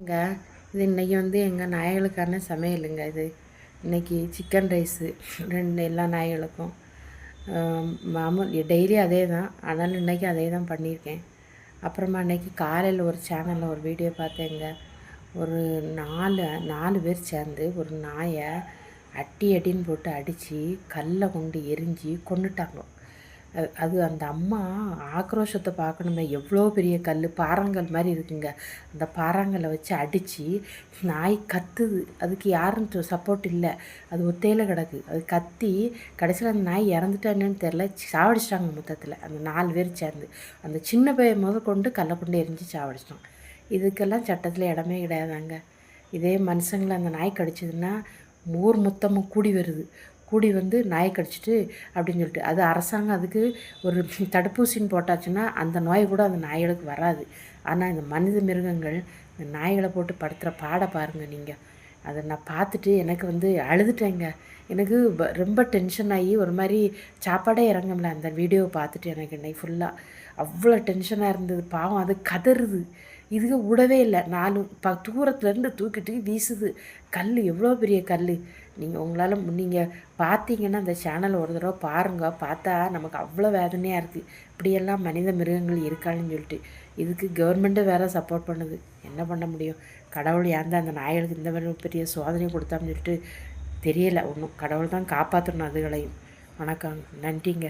இங்க இது இன்றைக்கி எங்கள் நாய்களுக்கான சமையலுங்க இது. இன்றைக்கி சிக்கன் ரைஸு எல்லா நாய்களுக்கும் மாமூல் டெய்லி அதே தான். ஆனாலும் இன்றைக்கி அதே தான் பண்ணியிருக்கேன். அப்புறமா இன்றைக்கி காலையில் ஒரு சேனலில் ஒரு வீடியோ பார்த்தேங்க. ஒரு நாலு பேர் சேர்ந்து ஒரு நாயை அடின்னு போட்டு அடித்து கல்லை கொண்டு எரிஞ்சு கொண்டுட்டாங்க. அது அந்த அம்மா ஆக்ரோஷத்தை பார்க்கணுமே, எவ்வளோ பெரிய கல் பாறாங்கல் மாதிரி இருக்குங்க. அந்த பாறாங்கல்லை வச்சு அடித்து நாய் கத்துது. அதுக்கு யாரும் சப்போர்ட் இல்லை, அது ஒத்தையில் கிடக்கு. அது கத்தி கடைசியில் அந்த நாய் இறந்துட்டா என்னன்னு தெரில, சாவடிச்சிட்டாங்க மொத்தத்தில் அந்த 4 பேர் சேர்ந்து. அந்த சின்ன பையன் கொண்டு கல்லை கொண்டு எரிஞ்சு சாவடிச்சிட்டான். இதுக்கெல்லாம் சட்டத்தில் இடமே கிடையாதாங்க. இதே மனுஷங்களை அந்த நாய் கடிச்சதுன்னா ஊர் மொத்தமாக கூடி நாயை கடிச்சிட்டு அப்படின்னு சொல்லிட்டு அது அரசாங்கம் அதுக்கு ஒரு தடுப்பூசின்னு போட்டாச்சுன்னா அந்த நோய் கூட அந்த நாய்களுக்கு வராது. ஆனால் இந்த மனித மிருகங்கள் இந்த நாய்களை போட்டு படுத்துகிற பாடை பாருங்கள் நீங்கள். அதை நான் பார்த்துட்டு எனக்கு அழுதுட்டேங்க. எனக்கு ரொம்ப டென்ஷன் ஆகி ஒரு மாதிரி சாப்பாடே இறங்கல அந்த வீடியோவை பார்த்துட்டு. எனக்கு இன்னைக்கு ஃபுல்லாக அவ்வளோ டென்ஷனாக இருந்தது. பாவம் அது கதறுது, இதுக்கு விடவே இல்லை. தூரத்துலேருந்து தூக்கிட்டு வீசுது. கல் எவ்வளோ பெரிய கல். நீங்கள் பார்த்தீங்கன்னா அந்த சேனலை ஒரு தடவை பாருங்கள். பார்த்தா நமக்கு அவ்வளோ வேதனையாக இருக்குது. இப்படியெல்லாம் மனித மிருகங்கள் இருக்கான்னு சொல்லிட்டு. இதுக்கு கவர்மெண்ட்டு வேறு சப்போர்ட் பண்ணுது. என்ன பண்ண முடியும்? கடவுள் ஏன் தான் அந்த நாய்களுக்கு இந்த மாதிரி பெரிய சோதனை கொடுத்தான்னு சொல்லிட்டு தெரியலை ஒன்றும். கடவுள் தான் காப்பாற்றணும் அதுகளையும். வணக்கம், நன்றிங்க.